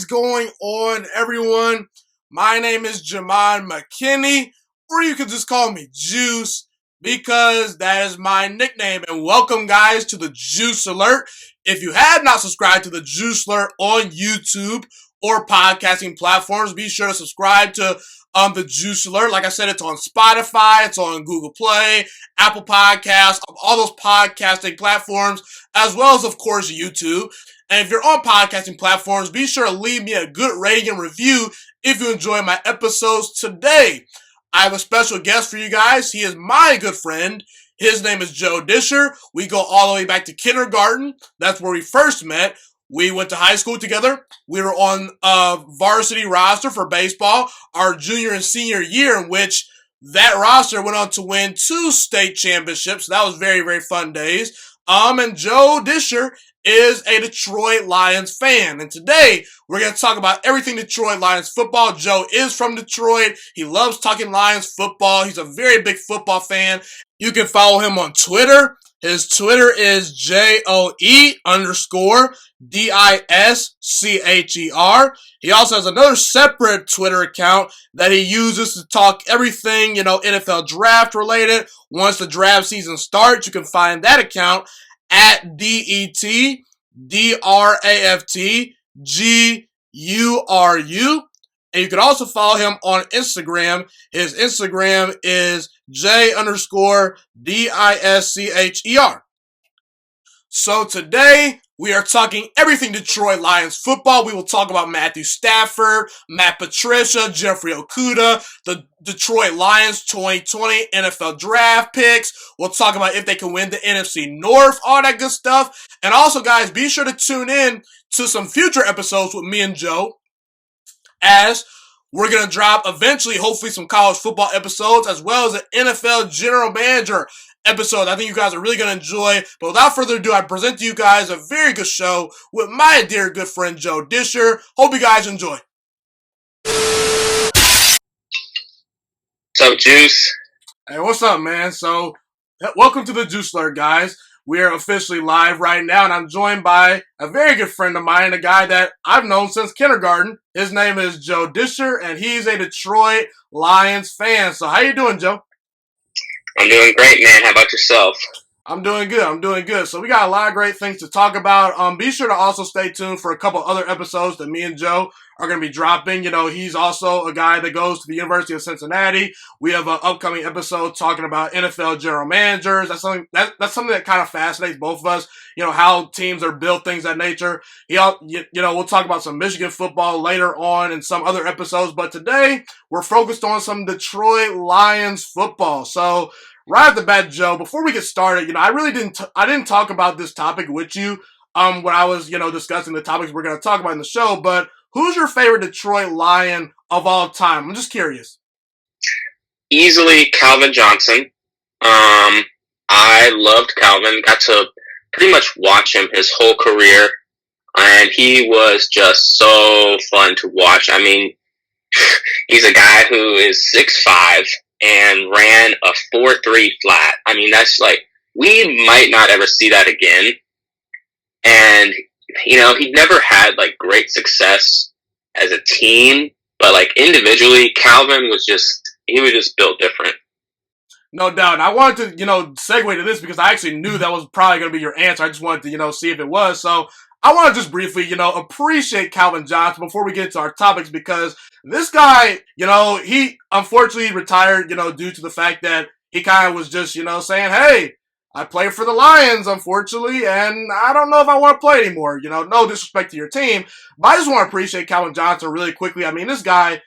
going on, everyone? My name is Jamon McKinney, or you can just call me Juice, because that is my nickname. And welcome, guys, to the Juice Alert. If you have not subscribed to the Juice Alert on YouTube or podcasting platforms, be sure to subscribe to the Juice Alert. Like I said, it's on Spotify, it's on Google Play, Apple Podcasts, all those podcasting platforms, as well as, of course, YouTube. And if you're on podcasting platforms, be sure to leave me a good rating and review if you enjoy my episodes today. I have a special guest for you guys. He is my good friend. His name is Joe Disher. We go all the way back to kindergarten. That's where we first met. We went to high school together. We were on a varsity roster for baseball our junior and senior year, in which that roster went on to win 2 state championships. So that was very, very fun days. And Joe Disher is a Detroit Lions fan. And today, we're going to talk about everything Detroit Lions football. Joe is from Detroit. He loves talking Lions football. He's a very big football fan. You can follow him on Twitter. His Twitter is JOE_DISCHER. He also has another separate Twitter account that he uses to talk everything, NFL draft related. Once the draft season starts, you can find that account at DETDRAFTGURU. And you can also follow him on Instagram. His Instagram is J_DISCHER. So today, we are talking everything Detroit Lions football. We will talk about Matthew Stafford, Matt Patricia, Jeffrey Okudah, the Detroit Lions 2020 NFL draft picks. We'll talk about if they can win the NFC North, all that good stuff. And also, guys, be sure to tune in to some future episodes with me and Joe, as we're going to drop eventually, hopefully, some college football episodes, as well as an NFL general manager episode I think you guys are really going to enjoy. But without further ado, I present to you guys a very good show with my dear good friend Joe Disher. Hope you guys enjoy. What's up, Juice? Hey, what's up, man? So, welcome to the Juice Alert, guys. We are officially live right now, and I'm joined by a very good friend of mine, a guy that I've known since kindergarten. His name is Joe Disher, and he's a Detroit Lions fan. So how you doing, Joe? I'm doing great, man. How about yourself? I'm doing good. So we got a lot of great things to talk about. Be sure to also stay tuned for a couple other episodes that me and Joe are going to be dropping. He's also a guy that goes to the University of Cincinnati. We have an upcoming episode talking about NFL general managers. That's something that kind of fascinates both of us. How teams are built, things of that nature. We'll talk about some Michigan football later on in some other episodes. But today, we're focused on some Detroit Lions football. So, right off the bat, Joe, before we get started, I really didn't talk about this topic with you when I was, discussing the topics we're going to talk about in the show, but who's your favorite Detroit Lion of all time? I'm just curious. Easily Calvin Johnson. I loved Calvin, got to pretty much watch him his whole career, and he was just so fun to watch. I mean, he's a guy who is 6'5", and ran a 4.3 flat. I mean, that's like, we might not ever see that again. And, he never had like great success as a team, but like individually, Calvin was just built different. No doubt. I wanted to, segue to this because I actually knew that was probably going to be your answer. I just wanted to, see if it was. So I want to just briefly, appreciate Calvin Johnson before we get into our topics, because this guy, he unfortunately retired, due to the fact that he kind of was just, saying, hey, I play for the Lions, unfortunately, and I don't know if I want to play anymore. No disrespect to your team, but I just want to appreciate Calvin Johnson really quickly. I mean, this guy,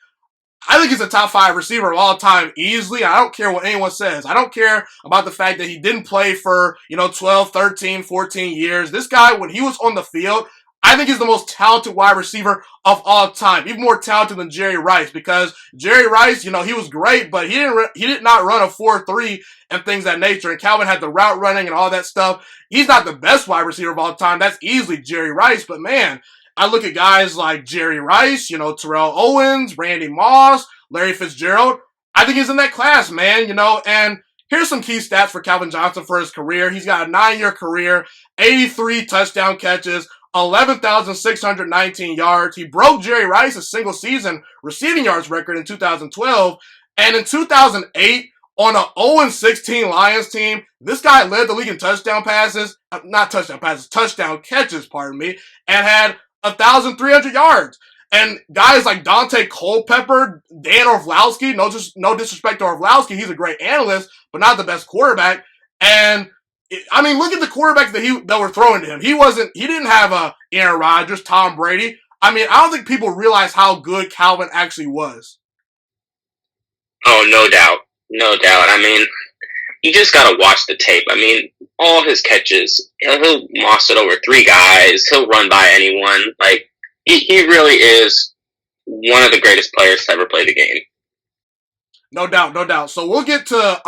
I think he's a top 5 receiver of all time easily. I don't care what anyone says. I don't care about the fact that he didn't play for, 12, 13, 14 years. This guy, when he was on the field, I think he's the most talented wide receiver of all time. Even more talented than Jerry Rice, because Jerry Rice, he was great, but he did not run a 4.3 and things of that nature. And Calvin had the route running and all that stuff. He's not the best wide receiver of all time. That's easily Jerry Rice. But man, I look at guys like Jerry Rice, Terrell Owens, Randy Moss, Larry Fitzgerald. I think he's in that class, man, and here's some key stats for Calvin Johnson for his career. He's got a 9-year career, 83 touchdown catches, 11,619 yards. He broke Jerry Rice's single season receiving yards record in 2012. And in 2008, on an 0-16 Lions team, this guy led the league in touchdown catches, pardon me, and had 1,300 yards. And guys like Dante Culpepper, Dan Orlovsky, no disrespect to Orlovsky, he's a great analyst, but not the best quarterback. And look at the quarterbacks that were throwing to him. He didn't have Aaron Rodgers, Tom Brady. I don't think people realize how good Calvin actually was. Oh, no doubt. No doubt. You just gotta watch the tape. All his catches, he'll moss it over 3 guys. He'll run by anyone. He really is one of the greatest players to ever play the game. No doubt. So we'll get to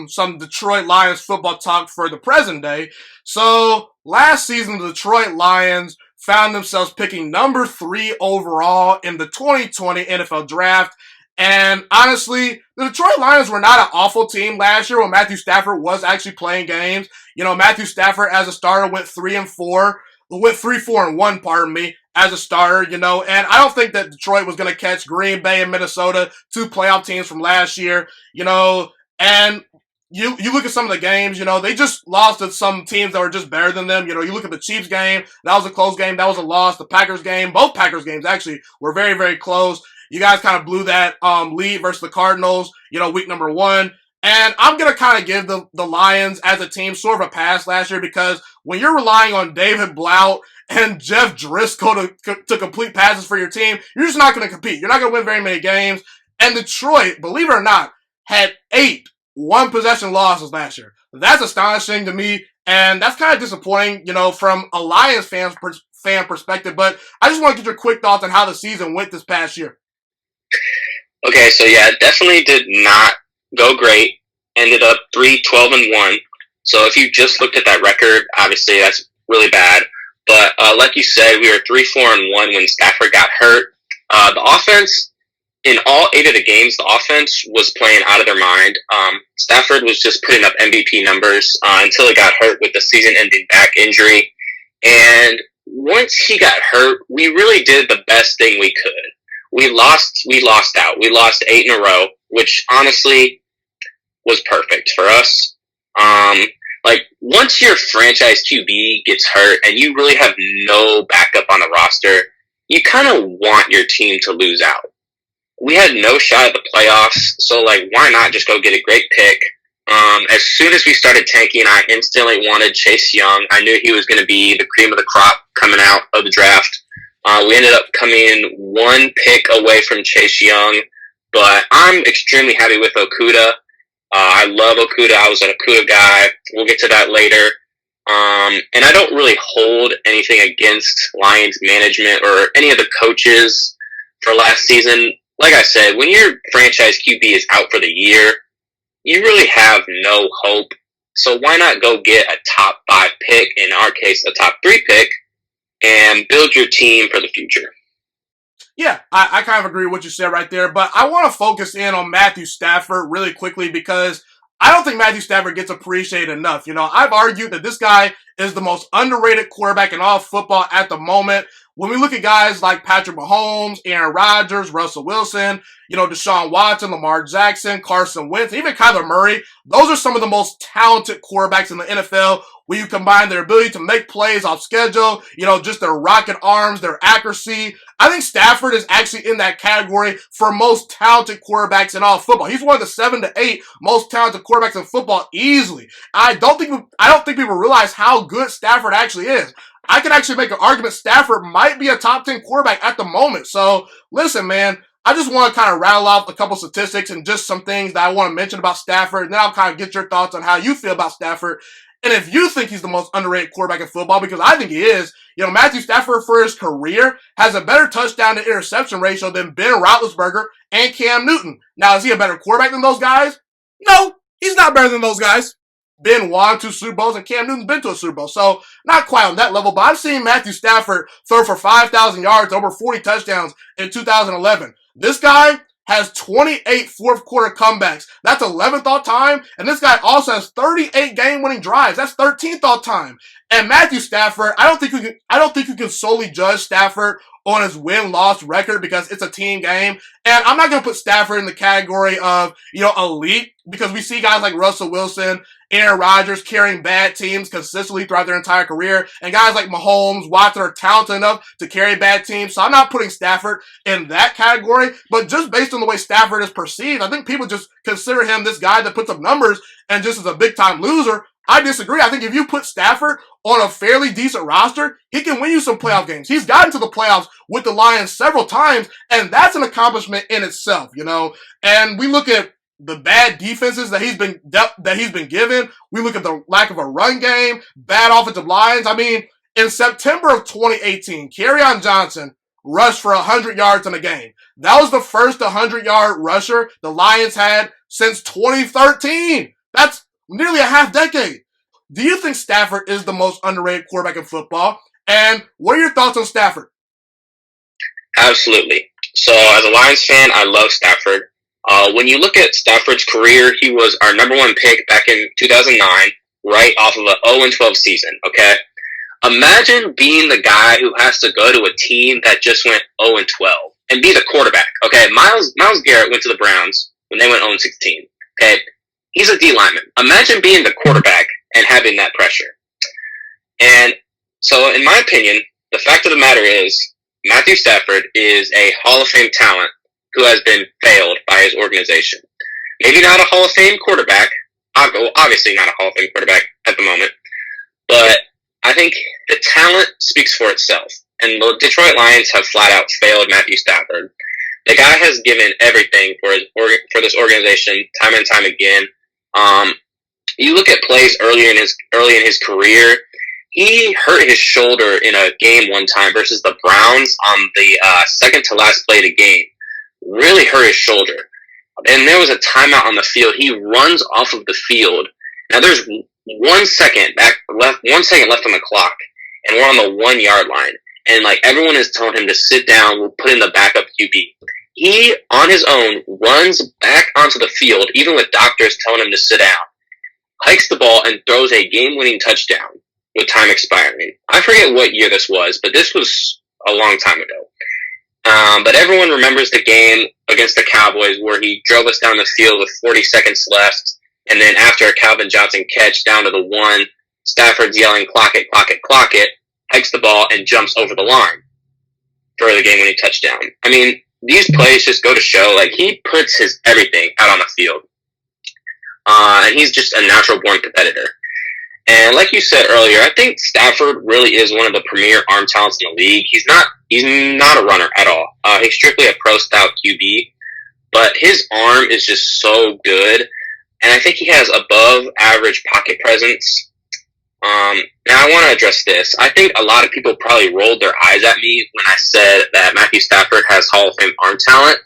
some Detroit Lions football talk for the present day. So last season, the Detroit Lions found themselves picking number 3 overall in the 2020 NFL Draft. And honestly, the Detroit Lions were not an awful team last year when Matthew Stafford was actually playing games. Matthew Stafford as a starter went 3-4, went 3-4-1, pardon me, as a starter, and I don't think that Detroit was going to catch Green Bay and Minnesota, 2 playoff teams from last year, and you look at some of the games, they just lost to some teams that were just better than them. You look at the Chiefs game, that was a close game, that was a loss. The Packers game, both Packers games actually were very, very close. You guys kind of blew that lead versus the Cardinals, week number 1. And I'm going to kind of give the Lions as a team sort of a pass last year because when you're relying on David Blount and Jeff Driscoll to complete passes for your team, you're just not going to compete. You're not going to win very many games. And Detroit, believe it or not, had 8 one-possession losses last year. That's astonishing to me, and that's kind of disappointing, from a Lions fan perspective. But I just want to get your quick thoughts on how the season went this past year. Okay, so yeah, it definitely did not go great. Ended up 3-12-1. So if you just looked at that record, obviously that's really bad. But like you said, we were 3-4-1 when Stafford got hurt. The offense, in all 8 of the games, the offense was playing out of their mind. Stafford was just putting up MVP numbers until he got hurt with the season-ending back injury. And once he got hurt, we really did the best thing we could. We lost out. We lost 8 in a row, which honestly was perfect for us. Once your franchise QB gets hurt and you really have no backup on the roster, you kind of want your team to lose out. We had no shot at the playoffs, so why not just go get a great pick? As soon as we started tanking, I instantly wanted Chase Young. I knew he was going to be the cream of the crop coming out of the draft. We ended up coming 1 pick away from Chase Young, but I'm extremely happy with Okudah. I love Okudah. I was an Okudah guy. We'll get to that later. And I don't really hold anything against Lions management or any of the coaches for last season. Like I said, when your franchise QB is out for the year, you really have no hope. So why not go get a top 5 pick, in our case, a top 3 pick, and build your team for the future? Yeah, I kind of agree with what you said right there, but I want to focus in on Matthew Stafford really quickly because I don't think Matthew Stafford gets appreciated enough. I've argued that this guy is the most underrated quarterback in all of football at the moment. When we look at guys like Patrick Mahomes, Aaron Rodgers, Russell Wilson, Deshaun Watson, Lamar Jackson, Carson Wentz, even Kyler Murray, those are some of the most talented quarterbacks in the NFL when you combine their ability to make plays off schedule, just their rocket arms, their accuracy. I think Stafford is actually in that category for most talented quarterbacks in all of football. He's one of the 7 to 8 most talented quarterbacks in football easily. I don't think people realize how good Stafford actually is. I could actually make an argument Stafford might be a top 10 quarterback at the moment. So listen, man, I just want to kind of rattle off a couple statistics and just some things that I want to mention about Stafford. And then I'll kind of get your thoughts on how you feel about Stafford. And if you think he's the most underrated quarterback in football, because I think he is, Matthew Stafford for his career has a better touchdown to interception ratio than Ben Roethlisberger and Cam Newton. Now, is he a better quarterback than those guys? No, he's not better than those guys. Ben won 2 Super Bowls and Cam Newton's been to a Super Bowl. So not quite on that level, but I've seen Matthew Stafford throw for 5,000 yards, over 40 touchdowns in 2011. This guy, has 28 fourth quarter comebacks. That's 11th all time. And this guy also has 38 game-winning drives. That's 13th all time. And Matthew Stafford, I don't think you can solely judge Stafford on his win-loss record because it's a team game. And I'm not going to put Stafford in the category of, elite, because we see guys like Russell Wilson, Aaron Rodgers carrying bad teams consistently throughout their entire career, and guys like Mahomes, Watson are talented enough to carry bad teams. So I'm not putting Stafford in that category, but just based on the way Stafford is perceived, I think people just consider him this guy that puts up numbers and just is a big-time loser. I disagree. I think if you put Stafford on a fairly decent roster, he can win you some playoff games. He's gotten to the playoffs with the Lions several times, and that's an accomplishment in itself, And we look at the bad defenses that he's been given. We look at the lack of a run game, bad offensive lines. I mean, in September of 2018, Kerryon Johnson rushed for 100 yards in a game. That was the first 100-yard rusher the Lions had since 2013. That's nearly a half decade. Do you think Stafford is the most underrated quarterback in football? And what are your thoughts on Stafford? Absolutely. So as a Lions fan, I love Stafford. When you look at Stafford's career, he was our number one pick back in 2009, right off of an 0-12 season, okay? Imagine being the guy who has to go to a team that just went 0-12 and be the quarterback, okay? Myles Garrett went to the Browns when they went 0-16, okay? He's a D lineman. Imagine being the quarterback and having that pressure. And so, in my opinion, the fact of the matter is, Matthew Stafford is a Hall of Fame talent who has been failed by his organization. Maybe not a Hall of Fame quarterback. Obviously not a Hall of Fame quarterback at the moment. But I think the talent speaks for itself. And the Detroit Lions have flat out failed Matthew Stafford. The guy has given everything for this organization time and time again. You look at plays early in his career. He hurt his shoulder in a game one time versus the Browns on the second to last play of the game. Really hurt his shoulder. And there was a timeout on the field. He runs off of the field. Now there's 1 second left on the clock, and we're on the 1 yard line. And everyone is telling him to sit down. We'll put in the backup QB. He, on his own, runs back onto the field, even with doctors telling him to sit down, hikes the ball, and throws a game-winning touchdown with time expiring. I forget what year this was, but this was a long time ago. But everyone remembers the game against the Cowboys where he drove us down the field with 40 seconds left, and then after a Calvin Johnson catch down to the 1, Stafford's yelling, "Clock it, clock it, clock it," hikes the ball, and jumps over the line for the game-winning touchdown. I mean, these plays just go to show, he puts his everything out on the field. And he's just a natural-born competitor. And like you said earlier, I think Stafford really is one of the premier arm talents in the league. He's not a runner at all. He's strictly a pro-style QB, but his arm is just so good. And I think he has above-average pocket presence. Now I want to address this. I think a lot of people probably rolled their eyes at me when I said that Matthew Stafford has Hall of Fame arm talent.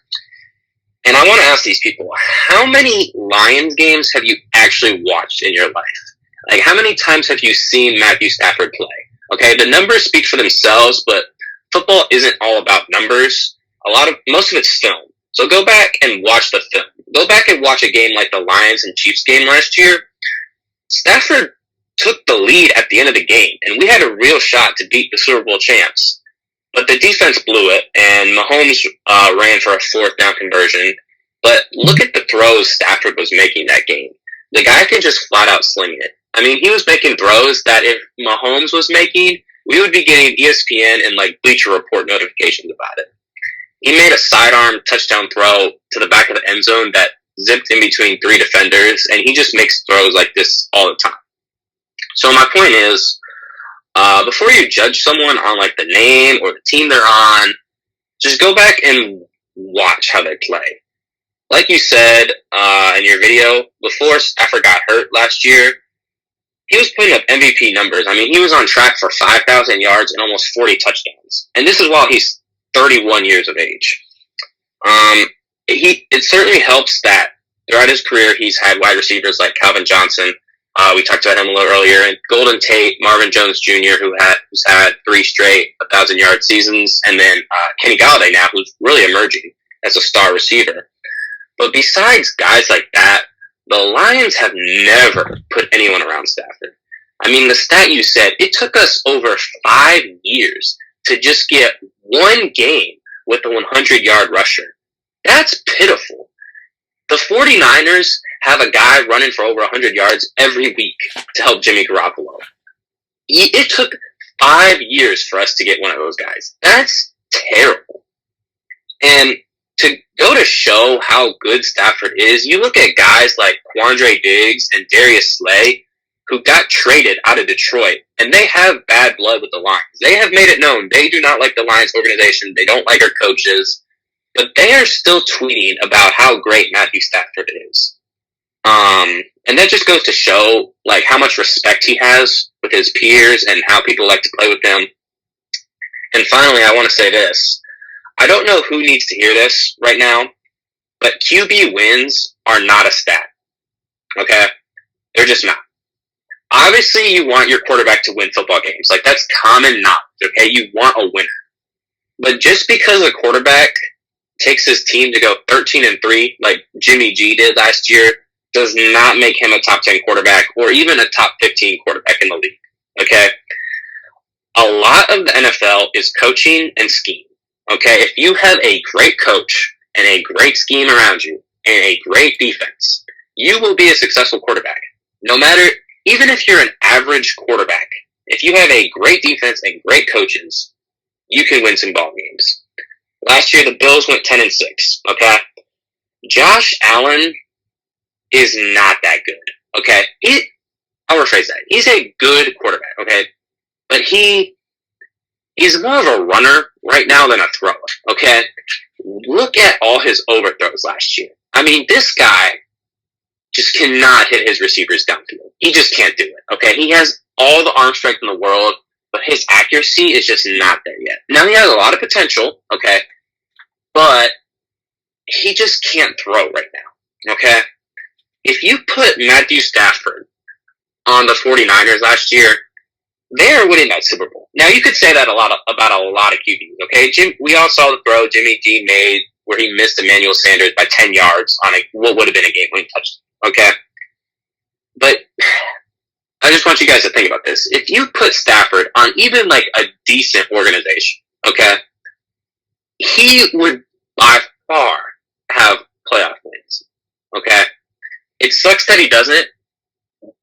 And I want to ask these people, how many Lions games have you actually watched in your life? How many times have you seen Matthew Stafford play? Okay, the numbers speak for themselves, but football isn't all about numbers. Most of it's film. So go back and watch the film. Go back and watch a game like the Lions and Chiefs game last year. Stafford took the lead at the end of the game, and we had a real shot to beat the Super Bowl champs. But the defense blew it, and Mahomes ran for a 4th down conversion. But look at the throws Stafford was making that game. The guy can just flat out sling it. I mean, he was making throws that if Mahomes was making, we would be getting ESPN and Bleacher Report notifications about it. He made a sidearm touchdown throw to the back of the end zone that zipped in between 3 defenders, and he just makes throws like this all the time. So my point is, before you judge someone on the name or the team they're on, just go back and watch how they play. Like you said in your video, before Stafford got hurt last year, he was putting up MVP numbers. I mean, he was on track for 5,000 yards and almost 40 touchdowns. And this is while he's 31 years of age. It certainly helps that throughout his career, he's had wide receivers like Calvin Johnson. We talked about him a little earlier, and Golden Tate, Marvin Jones Jr., who's had 3 straight 1,000-yard seasons, and then Kenny Galladay now, who's really emerging. as a star receiver. But besides guys like that, the Lions have never put anyone around Stafford. I mean, the stat you said, it took us over 5 years to just get one game with a 100-yard rusher. That's pitiful. The 49ers have a guy running for over 100 yards every week to help Jimmy Garoppolo. It took 5 years for us to get one of those guys. That's terrible. And to go to show how good Stafford is, you look at guys like Quandre Diggs and Darius Slay, who got traded out of Detroit, and they have bad blood with the Lions. They have made it known they do not like the Lions organization. They don't like our coaches, but they are still tweeting about how great Matthew Stafford is. And that just goes to show like how much respect he has with his peers and how people like to play with him. And finally, I want to say this. I don't know who needs to hear this right now, but QB wins are not a stat. Okay? They're just not. Obviously, you want your quarterback to win football games. Like, that's common knowledge, okay? You want a winner. But just because a quarterback takes his team to go 13-3, like Jimmy G did last year, does not make him a top 10 quarterback or even a top 15 quarterback in the league, okay? A lot of the NFL is coaching and scheme, okay? If you have a great coach and a great scheme around you and a great defense, you will be a successful quarterback. No matter, even if you're an average quarterback, if you have a great defense and great coaches, you can win some ball games. Last year, the Bills went 10-6, okay? Josh Allen is not that good, okay? I'll rephrase that. He's a good quarterback, okay? But he's more of a runner right now than a thrower, okay? Look at all his overthrows last year. I mean, this guy just cannot hit his receivers downfield. He just can't do it, okay? He has all the arm strength in the world, but his accuracy is just not there yet. Now, he has a lot of potential, okay? But he just can't throw right now, okay? If you put Matthew Stafford on the 49ers last year, they are winning that Super Bowl. Now, you could say that about a lot of QBs, okay? We all saw the throw Jimmy G made where he missed Emmanuel Sanders by 10 yards on what would have been a game-winning touchdown, okay? But I just want you guys to think about this. If you put Stafford on even like a decent organization, okay, he would by far have playoff wins, okay? It sucks that he doesn't,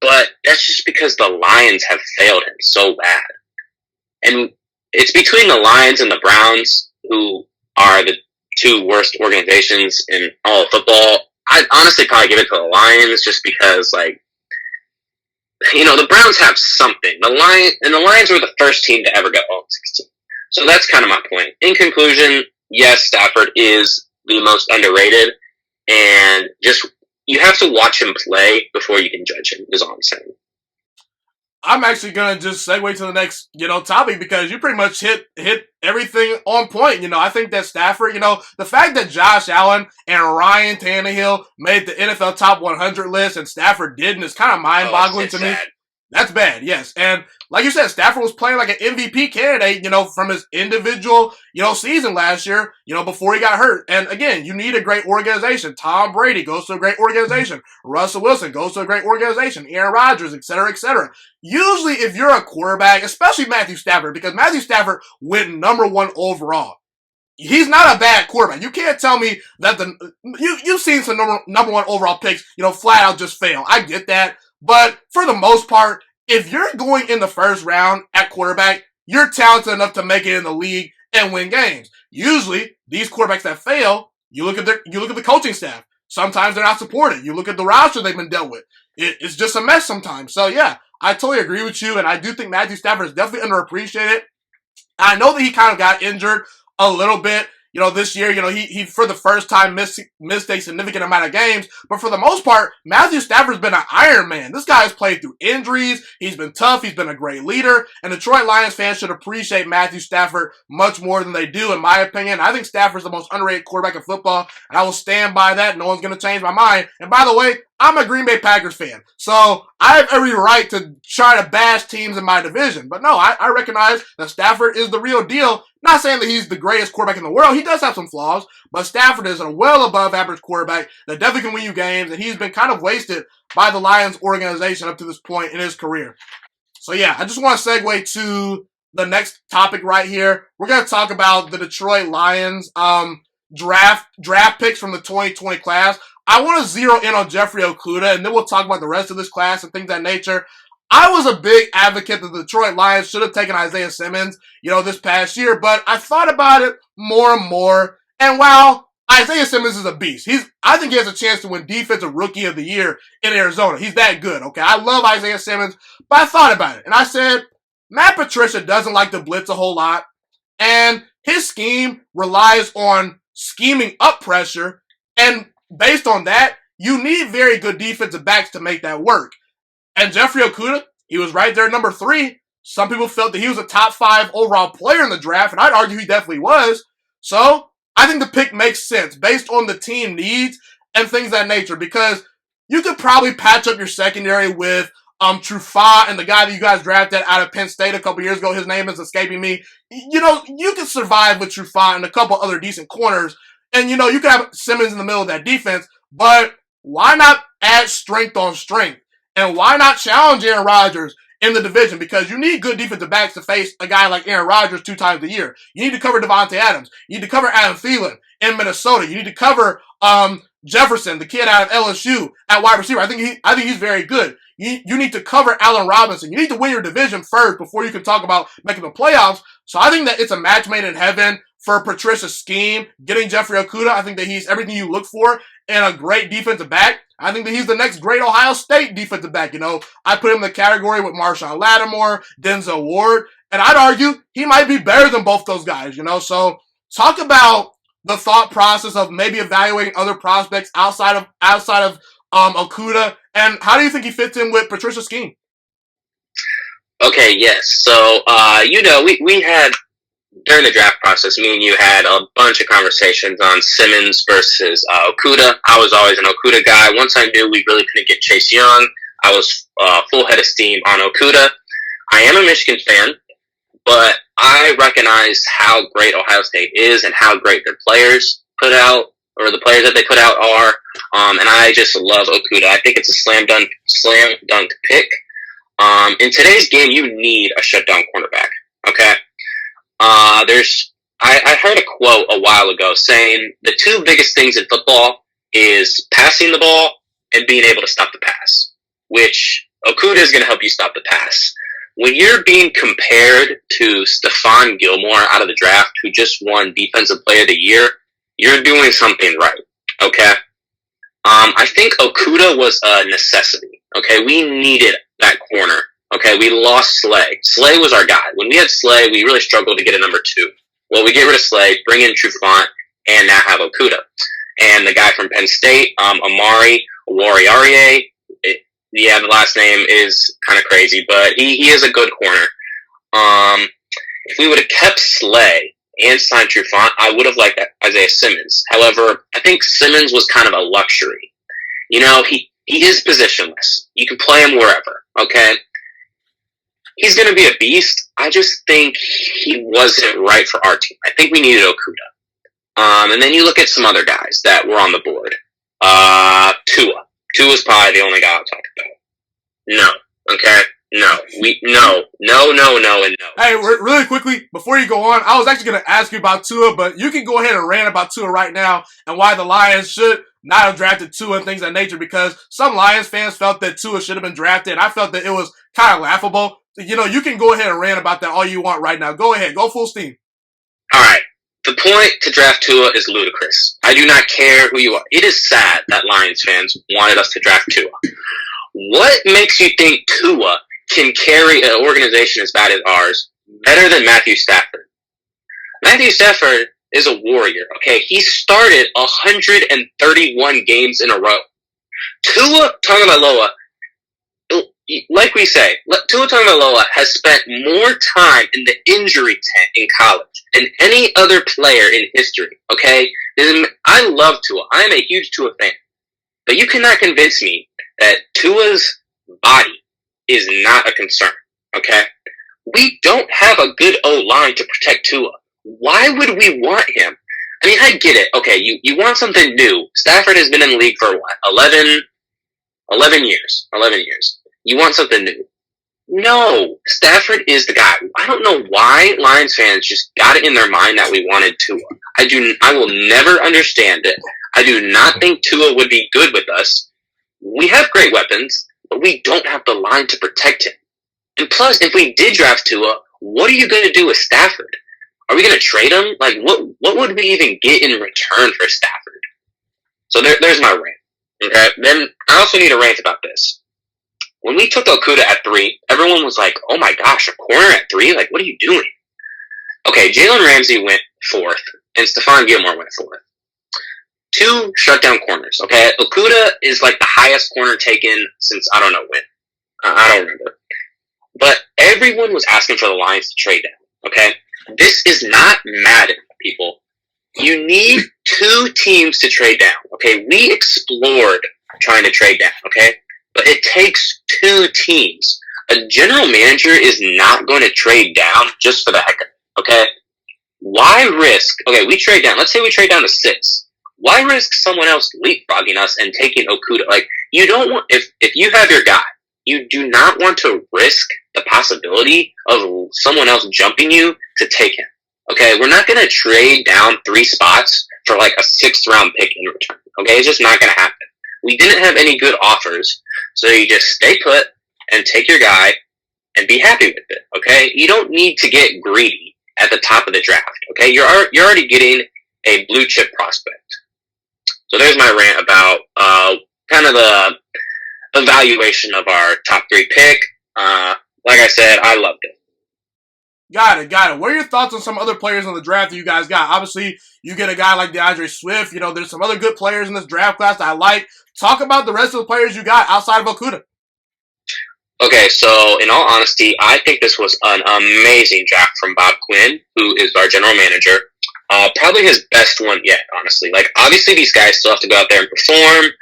but that's just because the Lions have failed him so bad. And it's between the Lions and the Browns, who are the two worst organizations in all of football. I'd honestly probably give it to the Lions just because, like, you know, the Browns have something. The Lions were the first team to ever go 0-16. So that's kind of my point. In conclusion, yes, Stafford is the most underrated, and just you have to watch him play before you can judge him, is all I'm saying. I'm actually going to just segue to the next, topic because you pretty much hit everything on point. I think that Stafford, the fact that Josh Allen and Ryan Tannehill made the NFL top 100 list and Stafford didn't is kind of mind-boggling to me. Sad. That's bad, yes. And like you said, Stafford was playing like an MVP candidate, from his individual, season last year, before he got hurt. And again, you need a great organization. Tom Brady goes to a great organization. Russell Wilson goes to a great organization. Aaron Rodgers, et cetera, et cetera. Usually, if you're a quarterback, especially Matthew Stafford, because Matthew Stafford went number 1 overall. He's not a bad quarterback. You can't tell me that you've seen some number 1 overall picks, flat out just fail. I get that. But for the most part, if you're going in the first round at quarterback, you're talented enough to make it in the league and win games. Usually, these quarterbacks that fail, you look at the coaching staff. Sometimes they're not supported. You look at the roster they've been dealt with. It's just a mess sometimes. So yeah, I totally agree with you, and I do think Matthew Stafford is definitely underappreciated. I know that he kind of got injured a little bit. This year, he for the first time missed a significant amount of games. But for the most part, Matthew Stafford's been an Iron Man. This guy has played through injuries. He's been tough. He's been a great leader. And Detroit Lions fans should appreciate Matthew Stafford much more than they do, in my opinion. I think Stafford's the most underrated quarterback in football, and I will stand by that. No one's going to change my mind. And by the way, I'm a Green Bay Packers fan. So I have every right to try to bash teams in my division. But no, I recognize that Stafford is the real deal. Not saying that he's the greatest quarterback in the world. He does have some flaws, but Stafford is a well above average quarterback that definitely can win you games, and he's been kind of wasted by the Lions organization up to this point in his career. So yeah, I just want to segue to the next topic right here. We're going to talk about the Detroit Lions draft picks from the 2020 class. I want to zero in on Jeffrey Okudah, and then we'll talk about the rest of this class and things of that nature. I was a big advocate that the Detroit Lions should have taken Isaiah Simmons, this past year, but I thought about it more and more, and while Isaiah Simmons is a beast, I think he has a chance to win Defensive Rookie of the Year in Arizona. He's that good, okay? I love Isaiah Simmons, but I thought about it, and I said, Matt Patricia doesn't like to blitz a whole lot, and his scheme relies on scheming up pressure, and based on that, you need very good defensive backs to make that work. And Jeffrey Okudah, he was right there at number 3. Some people felt that he was a top 5 overall player in the draft, and I'd argue he definitely was. So, I think the pick makes sense based on the team needs and things of that nature, because you could probably patch up your secondary with Trufant and the guy that you guys drafted out of Penn State a couple years ago. His name is escaping me. You could survive with Trufant and a couple other decent corners. And, you could have Simmons in the middle of that defense, but why not add strength on strength? And why not challenge Aaron Rodgers in the division? Because you need good defensive backs to face a guy like Aaron Rodgers 2 times a year. You need to cover Devontae Adams. You need to cover Adam Thielen in Minnesota. You need to cover Jefferson, the kid out of LSU, at wide receiver. I think he's very good. You need to cover Allen Robinson. You need to win your division first before you can talk about making the playoffs. So I think that it's a match made in heaven for Patricia's scheme. Getting Jeffrey Okudah, I think that he's everything you look for in a great defensive back. I think that he's the next great Ohio State defensive back. I put him in the category with Marshawn Lattimore, Denzel Ward, and I'd argue he might be better than both those guys. So talk about the thought process of maybe evaluating other prospects outside of Okudah, and how do you think he fits in with Patricia's scheme? Okay, yes. So, we had, during the draft process, me and you had a bunch of conversations on Simmons versus Okudah. I was always an Okudah guy. Once I knew we really couldn't get Chase Young, I was full head of steam on Okudah. I am a Michigan fan, but I recognize how great Ohio State is and how great their players put out, or the players that they put out are. And I just love Okudah. I think it's a slam dunk pick. In today's game, you need a shutdown cornerback. Okay. I heard a quote a while ago saying the 2 biggest things in football is passing the ball and being able to stop the pass, which Okudah is going to help you stop the pass. When you're being compared to Stephon Gilmore out of the draft, who just won Defensive Player of the Year, you're doing something right. Okay. I think Okudah was a necessity. Okay. We needed that corner. Okay, we lost Slay. Slay was our guy. When we had Slay, we really struggled to get a number 2. Well, we get rid of Slay, bring in Trufant, and now have Okudah. And the guy from Penn State, Amari Warriare, the last name is kind of crazy, but he is a good corner. If we would have kept Slay and signed Trufant, I would have liked Isaiah Simmons. However, I think Simmons was kind of a luxury. He is positionless. You can play him wherever, okay? He's going to be a beast. I just think he wasn't right for our team. I think we needed Okudah. And then you look at some other guys that were on the board. Tua. Tua's probably the only guy I'll talk about. No. Okay? No. No. Hey, really quickly, before you go on, I was actually going to ask you about Tua, but you can go ahead and rant about Tua right now and why the Lions should not have drafted Tua and things of that nature, because some Lions fans felt that Tua should have been drafted, and I felt that it was kind of laughable. You can go ahead and rant about that all you want right now. Go ahead. Go full steam. All right. The point to draft Tua is ludicrous. I do not care who you are. It is sad that Lions fans wanted us to draft Tua. What makes you think Tua can carry an organization as bad as ours better than Matthew Stafford? Matthew Stafford is a warrior, okay? He started 131 games in a row. Tua Tagovailoa, like we say, Tua Tagovailoa has spent more time in the injury tent in college than any other player in history, okay? I love Tua. I am a huge Tua fan. But you cannot convince me that Tua's body is not a concern, okay? We don't have a good O-line to protect Tua. Why would we want him? I mean, I get it. Okay, you want something new. Stafford has been in the league for what? 11 years. 11 years. You want something new. No, Stafford is the guy. I don't know why Lions fans just got it in their mind that we wanted Tua. I will never understand it. I do not think Tua would be good with us. We have great weapons, but we don't have the line to protect him. And plus, if we did draft Tua, what are you going to do with Stafford? Are we going to trade him? Like, what would we even get in return for Stafford? So there's my rant. Okay. Then I also need a rant about this. When we took Okudah at 3, everyone was like, "Oh my gosh, a corner at 3? Like, what are you doing?" Okay, Jalen Ramsey went 4th, and Stephon Gilmore went 4th. 2 shutdown corners. Okay, Okudah is like the highest corner taken since I don't know when. I don't remember. But everyone was asking for the Lions to trade down. Okay, this is not Madden, people. You need 2 teams to trade down. Okay, we explored trying to trade down. Okay, but it takes 2 teams. A general manager is not going to trade down just for the heck of it. Okay, why risk? Okay, we trade down. Let's say we trade down to 6. Why risk someone else leapfrogging us and taking Okudah? Like, you don't want if you have your guy, you do not want to risk the possibility of someone else jumping you to take him. Okay, we're not going to trade down 3 spots for like a 6th round pick in return. Okay, it's just not going to happen. We didn't have any good offers, so you just stay put and take your guy and be happy with it. Okay, you don't need to get greedy at the top of the draft. Okay, you're already getting a blue chip prospect. So there's my rant about kind of the evaluation of our top 3 pick. Like I said, I loved it. Got it. What are your thoughts on some other players in the draft that you guys got? Obviously, you get a guy like DeAndre Swift. You know, there's some other good players in this draft class that I like. Talk about the rest of the players you got outside of Okudah. Okay, so in all honesty, I think this was an amazing draft from Bob Quinn, who is our general manager. Probably his best one yet, honestly. Like, obviously, these guys still have to go out there and perform.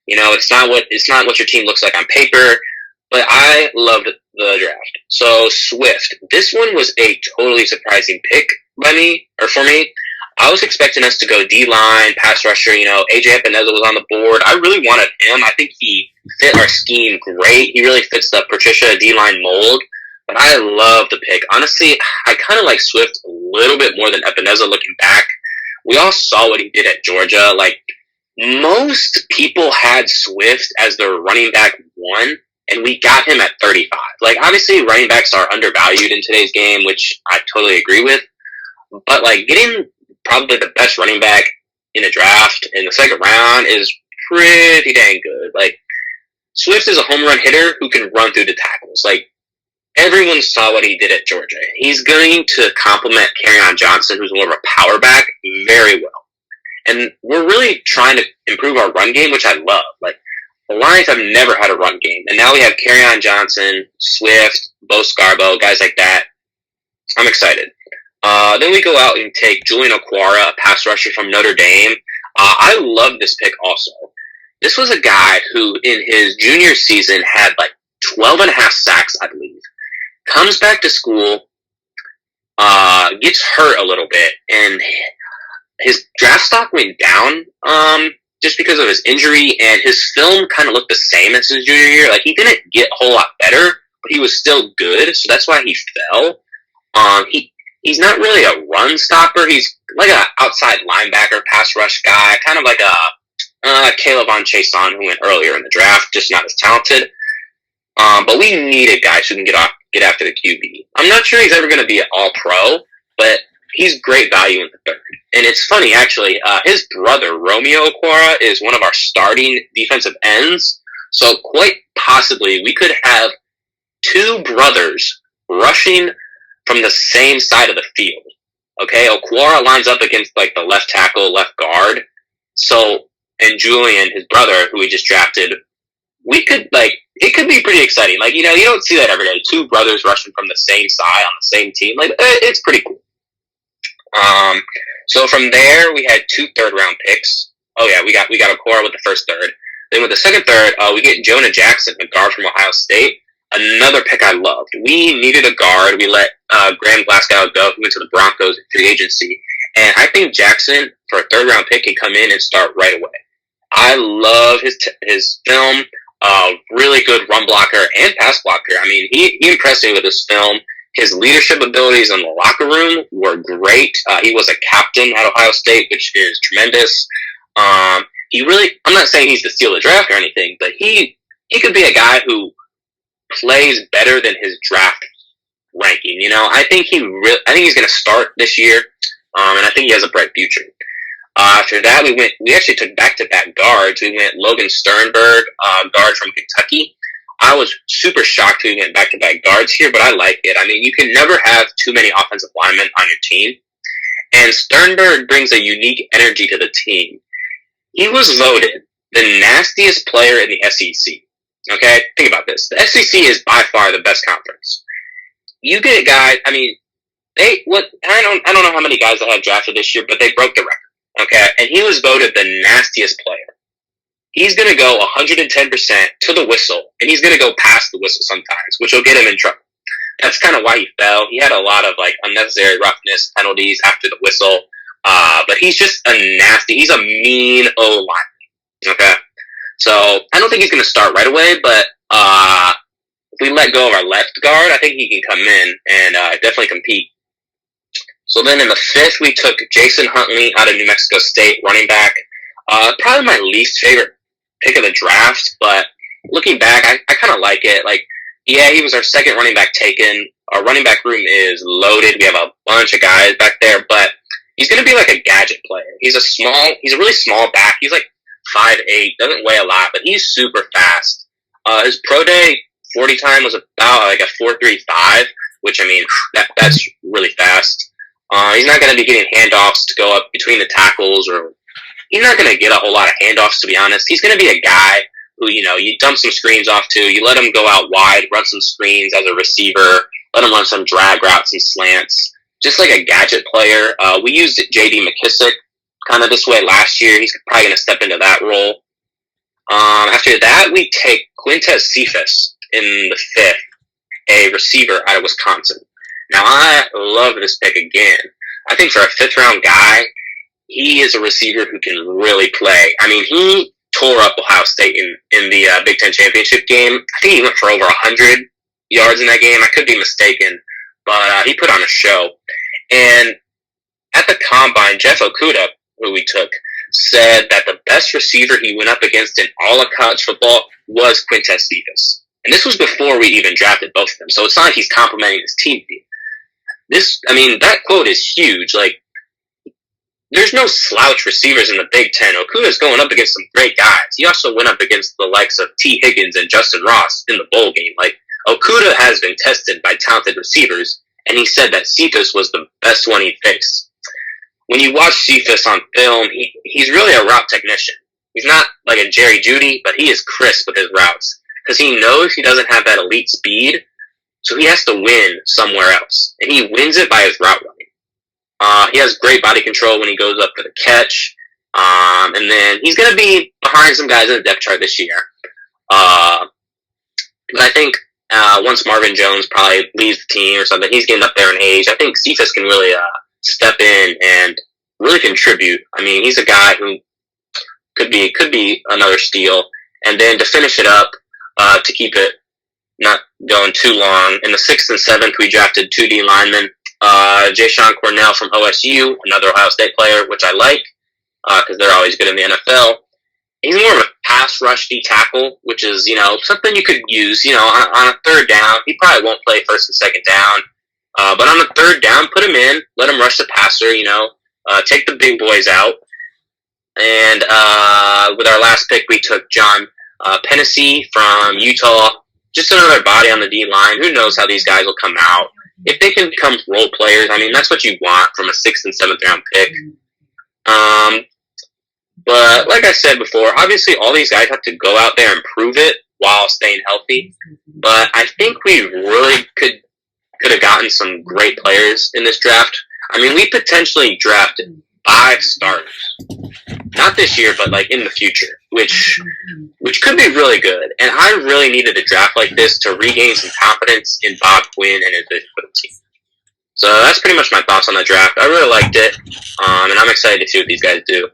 You know, it's not what your team looks like on paper. But I loved the draft. So Swift, this one was a totally surprising pick for me. I was expecting us to go D-line, pass rusher. You know, AJ Epineza was on the board. I really wanted him. I think he fit our scheme great. He really fits the Patricia D-line mold. But I love the pick. Honestly, I kind of like Swift a little bit more than Epineza looking back. We all saw what he did at Georgia. Like, most people had Swift as their running back 1. And we got him at 35. Like, obviously, running backs are undervalued in today's game, which I totally agree with. But, like, getting probably the best running back in a draft in the 2nd round is pretty dang good. Like, Swift is a home run hitter who can run through the tackles. Like, everyone saw what he did at Georgia. He's going to complement Kerryon Johnson, who's more of a power back, very well. And we're really trying to improve our run game, which I love. Like, the Lions have never had a run game, and now we have Kerryon Johnson, Swift, Bo Scarborough, guys like that. I'm excited. Then we go out and take Julian Okwara, a pass rusher from Notre Dame. I love this pick also. This was a guy who, in his junior season, had like 12 and a half sacks, I believe. Comes back to school, gets hurt a little bit, and his draft stock went down. Just because of his injury, and his film kind of looked the same as his junior year. Like, he didn't get a whole lot better, but he was still good, so that's why he fell. He's not really a run stopper. He's like an outside linebacker, pass rush guy, kind of like a Caleb on Chason who went earlier in the draft, just not as talented. But we needed guys who can get after the QB. I'm not sure he's ever going to be an all-pro, but he's great value in the 3rd. And it's funny, actually, his brother, Romeo Okwara, is one of our starting defensive ends. So quite possibly we could have 2 brothers rushing from the same side of the field. Okay, Okwara lines up against like the left tackle, left guard. So, and Julian, his brother, who we just drafted, we could it could be pretty exciting. Like, you know, you don't see that every day. 2 brothers rushing from the same side on the same team. Like, it's pretty cool. So from there, we had 2 third-round picks. Oh yeah, we got Okora with the first third. Then with the second third, we get Jonah Jackson, a guard from Ohio State. Another pick I loved. We needed a guard. We let Graham Glasgow go. He went to the Broncos in free agency. And I think Jackson, for a third-round pick, can come in and start right away. I love his film. Really good run blocker and pass blocker. I mean, he impressed me with his film. His leadership abilities in the locker room were great. He was a captain at Ohio State, which is tremendous. I'm not saying he's the steal of the draft or anything, but he could be a guy who plays better than his draft ranking. I think he's going to start this year, and I think he has a bright future. After that, we actually took back-to-back guards. We went Logan Sternberg, guard from Kentucky. I was super shocked we went back-to-back guards here, but I like it. I mean, you can never have too many offensive linemen on your team. And Sternberg brings a unique energy to the team. He was voted the nastiest player in the SEC. Okay? Think about this. The SEC is by far the best conference. You get a guy, I mean, I don't know how many guys they had drafted this year, but they broke the record. Okay? And he was voted the nastiest player. He's going to go 110% to the whistle, and he's going to go past the whistle sometimes, which will get him in trouble. That's kind of why he fell. He had a lot of unnecessary roughness penalties after the whistle, but he's just he's a mean O-lineman. Okay, so I don't think he's going to start right away, but if we let go of our left guard, I think he can come in and definitely compete. So then in the fifth, we took Jason Huntley out of New Mexico State, running back. Probably my least favorite pick of the draft, but looking back, I kind of like it. He was our second running back taken. Our running back room is loaded. We have a bunch of guys back there, but he's going to be like a gadget player. He's a really small back. He's 5'8", doesn't weigh a lot, but he's super fast. His pro day 40 time was about a 4.35, which I mean, that's really fast. He's not going to be getting handoffs to go up between the tackles, or he's not going to get a whole lot of handoffs, to be honest. He's going to be a guy who, you dump some screens off to, you let him go out wide, run some screens as a receiver, let him run some drag routes and slants, just like a gadget player. We used J.D. McKissick kind of this way last year. He's probably going to step into that role. After that, we take Quintez Cephas in the fifth, a receiver out of Wisconsin. Now, I love this pick again. I think for a fifth-round guy, he is a receiver who can really play. I mean, he tore up Ohio State in the Big Ten championship game. I think he went for over 100 yards in that game. I could be mistaken, but he put on a show. And at the combine, Jeff Okudah, who we took, said that the best receiver he went up against in all of college football was Quintez Cephas. And this was before we even drafted both of them. So it's not like he's complimenting his team. That quote is huge. There's no slouch receivers in the Big Ten. Okudah's going up against some great guys. He also went up against the likes of T. Higgins and Justin Ross in the bowl game. Okudah has been tested by talented receivers, and he said that Cephas was the best one he faced. When you watch Cephas on film, he's really a route technician. He's not like a Jerry Jeudy, but he is crisp with his routes because he knows he doesn't have that elite speed, so he has to win somewhere else, and he wins it by his route running. He has great body control when he goes up for the catch. And then he's going to be behind some guys in the depth chart this year. But I think once Marvin Jones probably leaves the team or something, he's getting up there in age. I think Cephas can really step in and really contribute. I mean, he's a guy who could be another steal. And then to finish it up, to keep it not going too long, in the 6th and 7th, we drafted 2 D linemen. Ja'Shawn Cornell from OSU, another Ohio State player, which I like, because they're always good in the NFL. He's more of a pass rush D tackle, which is, something you could use, on a third down. He probably won't play first and second down. But on the third down, put him in, let him rush the passer, take the big boys out. And, with our last pick, we took John, Pennisy from Utah. Just another body on the D line. Who knows how these guys will come out. If they can become role players, that's what you want from a 6th and 7th round pick. But like I said before, obviously all these guys have to go out there and prove it while staying healthy. But I think we really could have gotten some great players in this draft. We potentially drafted 5 starters. Not this year, but like in the future, which could be really good. And I really needed a draft like this to regain some confidence in Bob Quinn and his vision team. So that's pretty much my thoughts on the draft. I really liked it, and I'm excited to see what these guys do.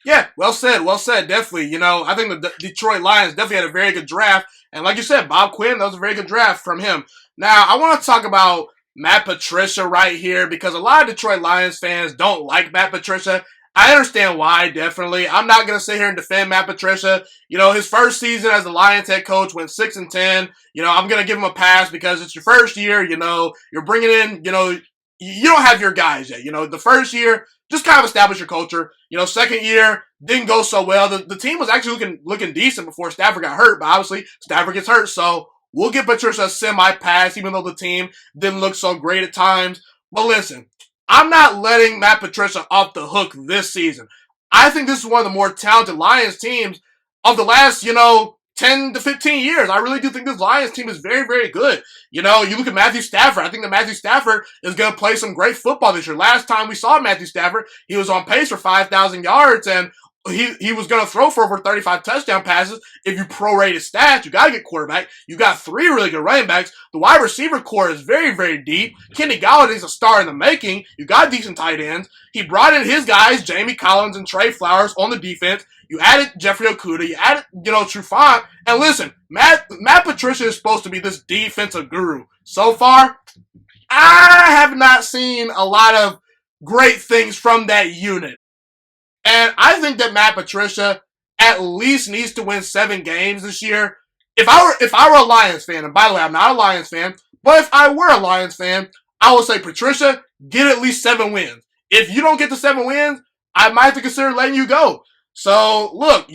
Yeah, well said, definitely. I think the Detroit Lions definitely had a very good draft. And like you said, Bob Quinn, that was a very good draft from him. Now, I want to talk about Matt Patricia right here because a lot of Detroit Lions fans don't like Matt Patricia. I understand why, definitely. I'm not going to sit here and defend Matt Patricia. His first season as the Lions head coach went 6-10. I'm going to give him a pass because it's your first year. You're bringing in, you don't have your guys yet. The first year, just kind of establish your culture. Second year, didn't go so well. The team was actually looking decent before Stafford got hurt, but obviously Stafford gets hurt. So we'll give Patricia a semi-pass, even though the team didn't look so great at times. But listen, I'm not letting Matt Patricia off the hook this season. I think this is one of the more talented Lions teams of the last, 10 to 15 years. I really do think this Lions team is very, very good. You look at Matthew Stafford. I think that Matthew Stafford is going to play some great football this year. Last time we saw Matthew Stafford, he was on pace for 5,000 yards, and he was going to throw for over 35 touchdown passes. If you prorate his stats, you got to get quarterback. You got 3 really good running backs. The wide receiver core is very, very deep. Kenny Galladay's a star in the making. You got decent tight ends. He brought in his guys, Jamie Collins and Trey Flowers, on the defense. You added Jeffrey Okudah. You added, Trufant. And listen, Matt Patricia is supposed to be this defensive guru. So far, I have not seen a lot of great things from that unit. And I think that Matt Patricia at least needs to win 7 games this year. If I were a Lions fan, and by the way, I'm not a Lions fan, but if I were a Lions fan, I would say, Patricia, get at least 7 wins. If you don't get the 7 wins, I might have to consider letting you go. So, look,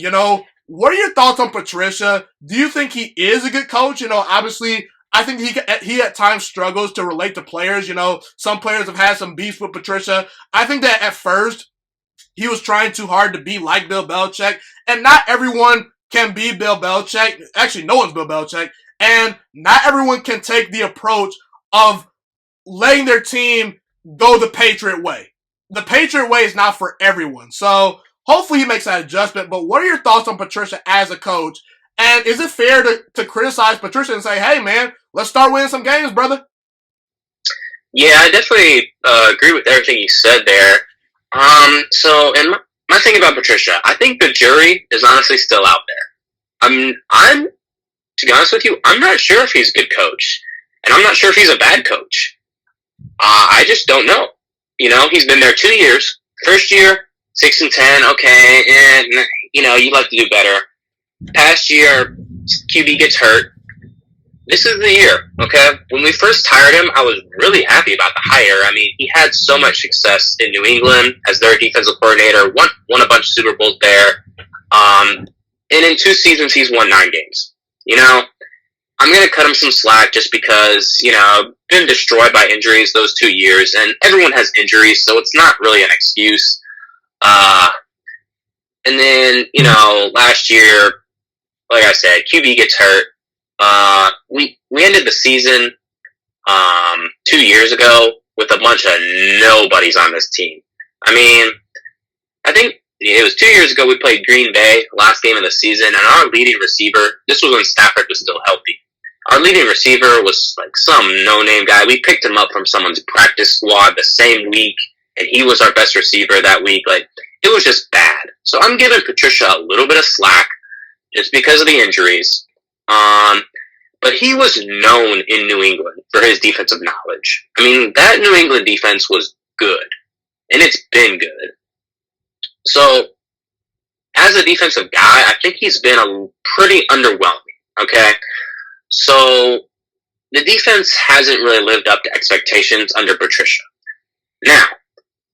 what are your thoughts on Patricia? Do you think he is a good coach? Obviously, I think he at times struggles to relate to players. Some players have had some beef with Patricia. I think that at first, he was trying too hard to be like Bill Belichick, and not everyone can be Bill Belichick. Actually, no one's Bill Belichick, and not everyone can take the approach of letting their team go the Patriot way. The Patriot way is not for everyone, so hopefully he makes that adjustment. But what are your thoughts on Patricia as a coach, and is it fair to criticize Patricia and say, hey, man, let's start winning some games, brother? Yeah, I definitely agree with everything you said there. And my thing about Patricia, I think the jury is honestly still out there. I'm to be honest with you, I'm not sure if he's a good coach, and I'm not sure if he's a bad coach. I just don't know. He's been there 2 years. First year, 6-10, okay, and you'd like to do better. Past year, QB gets hurt. This is the year, okay? When we first hired him, I was really happy about the hire. I mean, he had so much success in New England as their defensive coordinator, won a bunch of Super Bowls there. And in 2 seasons, he's won 9 games. I'm going to cut him some slack just because, been destroyed by injuries those 2 years, and everyone has injuries, so it's not really an excuse. And then, last year, like I said, QB gets hurt. We ended the season 2 years ago with a bunch of nobodies on this team. I mean, I think it was 2 years ago we played Green Bay, last game of the season, and our leading receiver, this was when Stafford was still healthy. Our leading receiver was like some no-name guy. We picked him up from someone's practice squad the same week, and he was our best receiver that week. Like, it was just bad. So I'm giving Patricia a little bit of slack just because of the injuries. But he was known in New England for his defensive knowledge. I mean, that New England defense was good, and it's been good. So, as a defensive guy, I think he's been a pretty underwhelming, okay? So, the defense hasn't really lived up to expectations under Patricia. Now,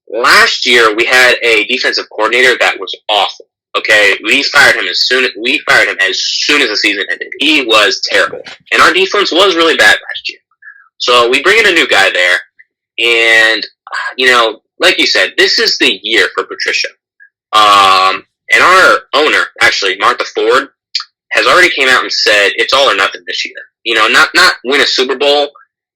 last year we had a defensive coordinator that was awful. Okay, we fired him as soon as the season ended. He was terrible, and our defense was really bad last year. So we bring in a new guy there, and like you said, this is the year for Patricia. And our owner, actually, Martha Ford, has already came out and said it's all or nothing this year. Not win a Super Bowl,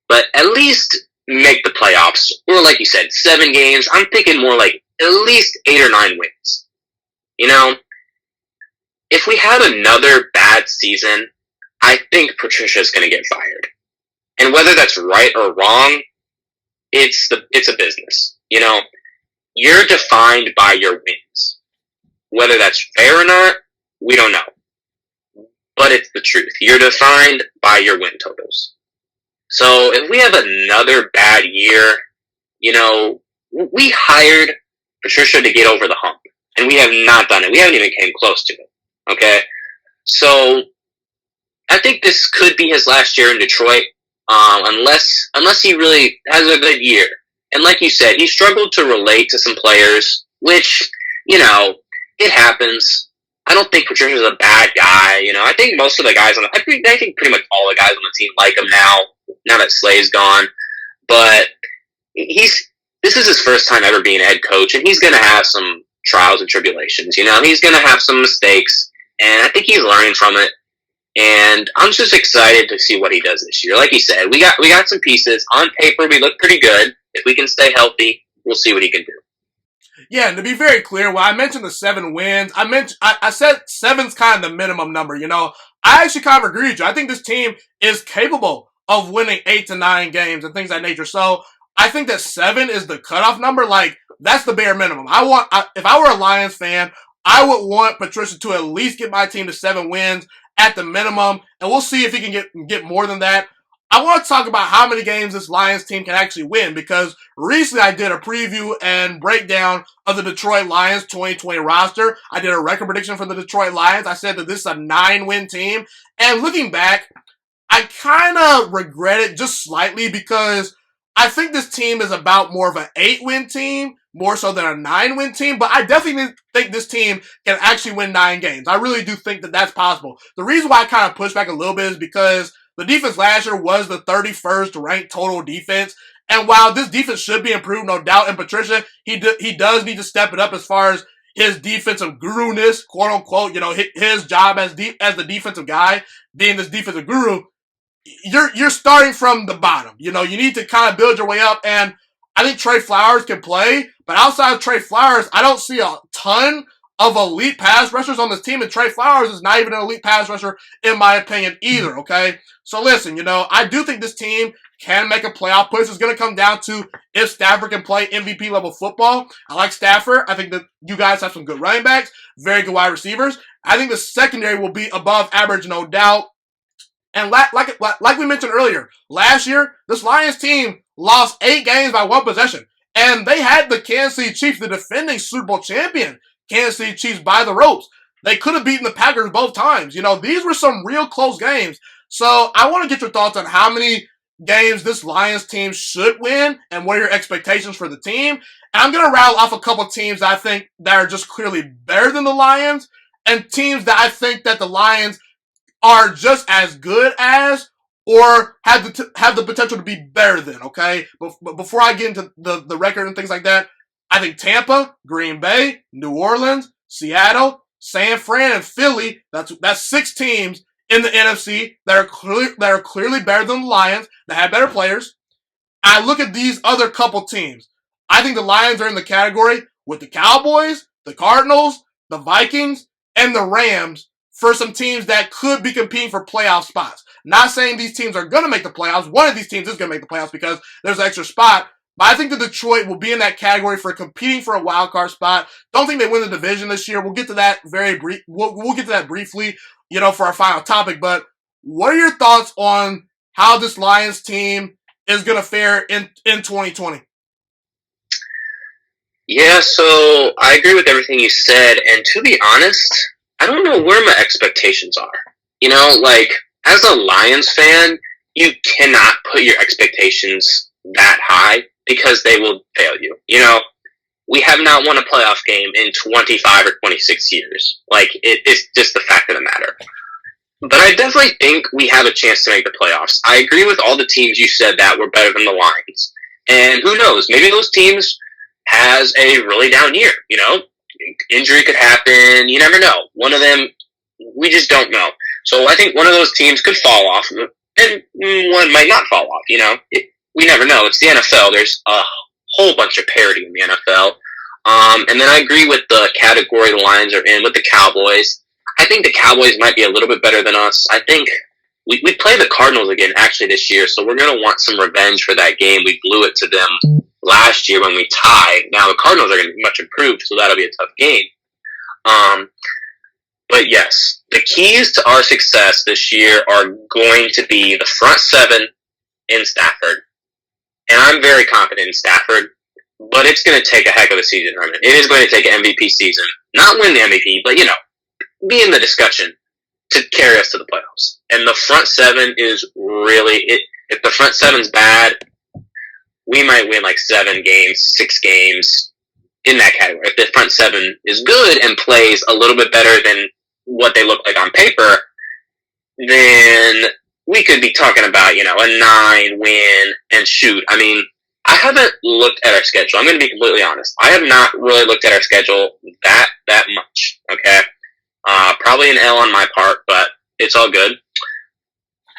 but at least make the playoffs, or like you said, 7 games. I'm thinking more like at least 8 or 9 wins. You know, if we have another bad season, I think Patricia's going to get fired. And whether that's right or wrong, it's a business. You know, you're defined by your wins. Whether that's fair or not, we don't know. But it's the truth. You're defined by your win totals. So if we have another bad year, you know, we hired Patricia to get over the hump. And we have not done it. We haven't even came close to it. Okay? So I think this could be his last year in Detroit, unless he really has a good year. And like you said, he struggled to relate to some players, which, you know, it happens. I don't think Patricia's a bad guy. You know, I think most of the guys I think pretty much all the guys on the team like him now that Slay's gone. But this is his first time ever being a head coach, and he's going to have some trials and tribulations. You know, he's going to have some mistakes, and I think he's learning from it. And I'm just excited to see what he does this year. Like you said, we got some pieces. On paper, we look pretty good. If we can stay healthy, we'll see what he can do. Yeah, and to be very clear, when I mentioned the 7 wins, I said 7's kind of the minimum number, you know. I actually kind of agree with you. I think this team is capable of winning 8 to 9 games and things of that nature. So I think that 7 is the cutoff number. Like, that's the bare minimum. If I were a Lions fan, I would want Patricia to at least get my team to 7 wins at the minimum, and we'll see if he can get more than that. I want to talk about how many games this Lions team can actually win, because recently I did a preview and breakdown of the Detroit Lions 2020 roster. I did a record prediction for the Detroit Lions. I said that this is a 9-win team, and looking back, I kind of regret it just slightly, because I think this team is about more of an 8-win team, more so than a 9-win team, but I definitely think this team can actually win 9 games. I really do think that that's possible. The reason why I kind of push back a little bit is because the defense last year was the 31st ranked total defense, and while this defense should be improved, no doubt, and Patricia, he does need to step it up as far as his defensive guru-ness, quote unquote, you know, his job as the defensive guy, being this defensive guru. You're starting from the bottom. You know, you need to kind of build your way up, and I think Trey Flowers can play, but outside of Trey Flowers, I don't see a ton of elite pass rushers on this team, and Trey Flowers is not even an elite pass rusher, in my opinion, either, okay? So listen, you know, I do think this team can make a playoff push. It's going to come down to if Stafford can play MVP level football. I like Stafford. I think that you guys have some good running backs, very good wide receivers. I think the secondary will be above average, no doubt. And like we mentioned earlier, last year, this Lions team lost 8 games by 1 possession. And they had the Kansas City Chiefs, the defending Super Bowl champion, Kansas City Chiefs, by the ropes. They could have beaten the Packers both times. You know, these were some real close games. So I want to get your thoughts on how many games this Lions team should win and what are your expectations for the team. And I'm going to rattle off a couple teams that I think that are just clearly better than the Lions, and teams that I think that the Lions are just as good as or have the potential to be better than, okay? But before I get into the record and things like that, I think Tampa, Green Bay, New Orleans, Seattle, San Fran, and Philly, that's 6 teams in the NFC that are clearly better than the Lions, that have better players. I look at these other couple teams. I think the Lions are in the category with the Cowboys, the Cardinals, the Vikings, and the Rams for some teams that could be competing for playoff spots. Not saying these teams are going to make the playoffs. One of these teams is going to make the playoffs because there's an extra spot. But I think that Detroit will be in that category for competing for a wild card spot. Don't think they win the division this year. We'll get to that we'll get to that briefly, you know, for our final topic. But what are your thoughts on how this Lions team is going to fare in 2020? Yeah, so I agree with everything you said. And to be honest, I don't know where my expectations are. You know, like, as a Lions fan, you cannot put your expectations that high because they will fail you. You know, we have not won a playoff game in 25 or 26 years. Like, it's just the fact of the matter. But I definitely think we have a chance to make the playoffs. I agree with all the teams you said that were better than the Lions. And who knows, maybe those teams has a really down year, you know? Injury could happen. You never know. One of them, we just don't know. So I think one of those teams could fall off, and one might not fall off, you know? We never know. It's the NFL. There's a whole bunch of parity in the NFL. And then I agree with the category the Lions are in with the Cowboys. I think the Cowboys might be a little bit better than us. I think we play the Cardinals again actually this year, so we're going to want some revenge for that game. We blew it to them last year when we tied. Now the Cardinals are going to be much improved, so that'll be a tough game. But yes, the keys to our success this year are going to be the front seven in Stafford. And I'm very confident in Stafford, but it's going to take a heck of a season, Herman. It is going to take an MVP season. Not win the MVP, but, be in the discussion to carry us to the playoffs. And the front seven is really it. If the front seven's bad, we might win like 7 games, 6 games in that category. If the front seven is good and plays a little bit better than what they look like on paper, then we could be talking about, a 9 win and shoot. I mean, I haven't looked at our schedule. I'm going to be completely honest. I have not really looked at our schedule that much. Okay. Probably an L on my part, but it's all good.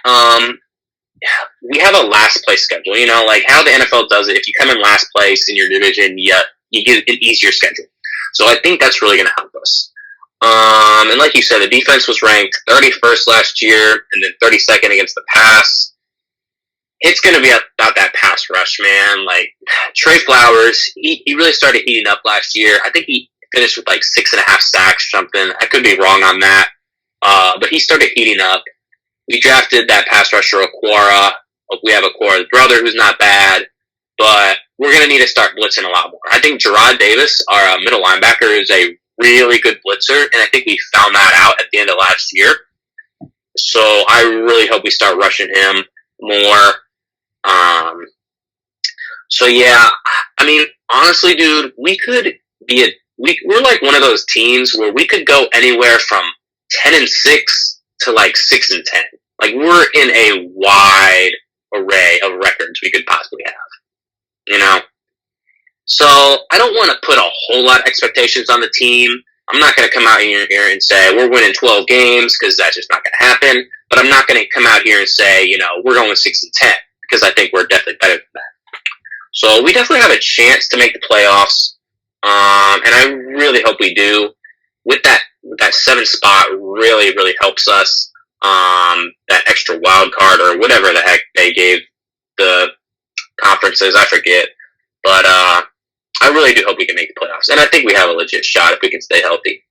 We have a last place schedule, like how the NFL does it. If you come in last place in your division, you get an easier schedule. So I think that's really going to help us. And like you said, the defense was ranked 31st last year and then 32nd against the pass. It's going to be about that pass rush, man. Like Trey Flowers, he really started heating up last year. I think he finished with like 6.5 sacks or something. I could be wrong on that. But he started heating up. We drafted that pass rusher, Aquara. We have Aquara's brother, who's not bad, but we're going to need to start blitzing a lot more. I think Gerard Davis, our middle linebacker, is a really good blitzer, and I think we found that out at the end of last year. So I really hope we start rushing him more. So yeah, I mean, honestly, dude, we could be we're like one of those teams where we could go anywhere from 10-6 to like 6-10. Like we're in a wide array of records we could possibly have, So I don't want to put a whole lot of expectations on the team. I'm not going to come out here and say we're winning 12 games because that's just not going to happen. But I'm not going to come out here and say, we're going 6-10 because I think we're definitely better than that. So we definitely have a chance to make the playoffs. And I really hope we do. With that 7th spot really, really helps us. That extra wild card or whatever the heck they gave the conferences, I forget. But I really do hope we can make the playoffs. And I think we have a legit shot if we can stay healthy.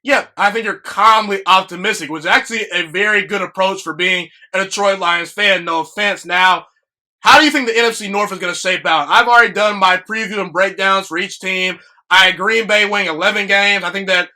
Yeah, I think you're calmly optimistic, which is actually a very good approach for being a Detroit Lions fan. No offense. Now, how do you think the NFC North is going to shape out? I've already done my preview and breakdowns for each team. I had Green Bay winning 11 games. I think that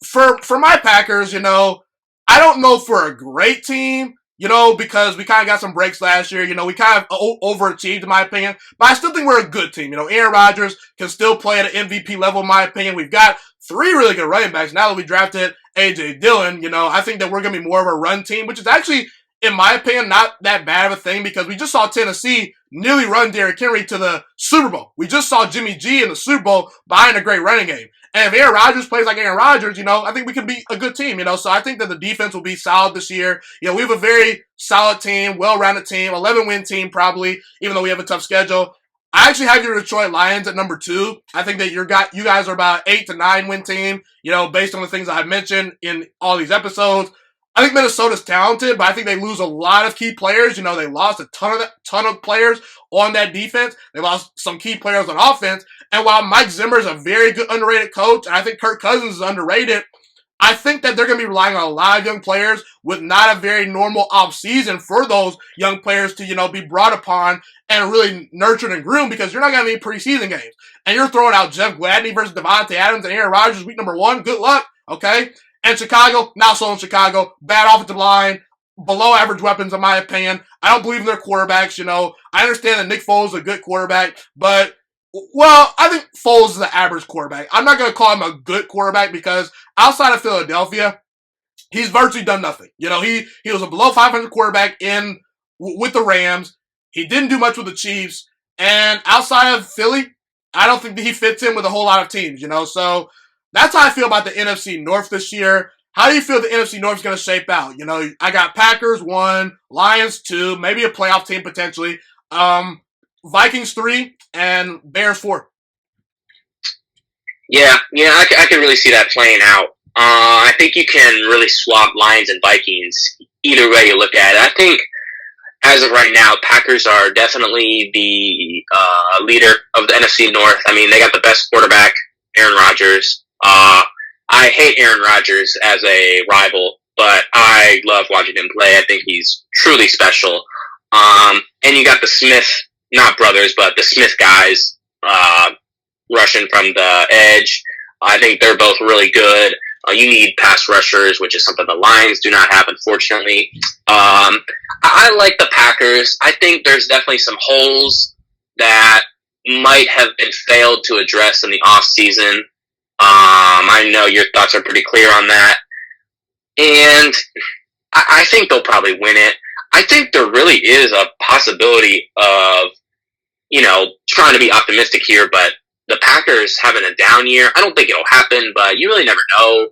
for my Packers, I don't know for a great team, because we kind of got some breaks last year. We kind of overachieved, in my opinion. But I still think we're a good team. Aaron Rodgers can still play at an MVP level, in my opinion. We've got 3 really good running backs. Now that we drafted A.J. Dillon, I think that we're going to be more of a run team, which is actually, in my opinion, not that bad of a thing because we just saw Tennessee nearly run Derrick Henry to the Super Bowl. We just saw Jimmy G in the Super Bowl behind a great running game. And if Aaron Rodgers plays like Aaron Rodgers, I think we could be a good team, So I think that the defense will be solid this year. We have a very solid team, well-rounded team, 11-win team probably, even though we have a tough schedule. I actually have your Detroit Lions at number 2. I think that you guys are about 8 to 9 win team, based on the things I've mentioned in all these episodes. I think Minnesota's talented, but I think they lose a lot of key players. They lost a ton of players on that defense. They lost some key players on offense. And while Mike Zimmer is a very good underrated coach, and I think Kirk Cousins is underrated, I think that they're going to be relying on a lot of young players with not a very normal offseason for those young players to, be brought upon and really nurtured and groomed because you're not going to need preseason games. And you're throwing out Jeff Gladney versus Devontae Adams and Aaron Rodgers week number 1. Good luck, okay? And Chicago, not so in Chicago. Bad offensive line, below average weapons in my opinion. I don't believe in their quarterbacks, I understand that Nick Foles is a good quarterback, but, I think Foles is an average quarterback. I'm not going to call him a good quarterback because outside of Philadelphia, he's virtually done nothing. He was a below 500 quarterback with the Rams. He didn't do much with the Chiefs. And outside of Philly, I don't think that he fits in with a whole lot of teams, So that's how I feel about the NFC North this year. How do you feel the NFC North is going to shape out? I got Packers 1, Lions 2, maybe a playoff team potentially. Vikings 3, and Bears 4. I can really see that playing out. I think you can really swap Lions and Vikings either way you look at it. I think as of right now, Packers are definitely the leader of the NFC North. I mean, they got the best quarterback, Aaron Rodgers. I hate Aaron Rodgers as a rival, but I love watching him play. I think he's truly special. And you got the Smith, not brothers, but the Smith guys rushing from the edge. I think they're both really good. You need pass rushers, which is something the Lions do not have, unfortunately. I like the Packers. I think there's definitely some holes that might have been failed to address in the offseason. I know your thoughts are pretty clear on that. And I think they'll probably win it. I think there really is a possibility of, trying to be optimistic here, but the Packers having a down year, I don't think it'll happen, but you really never know,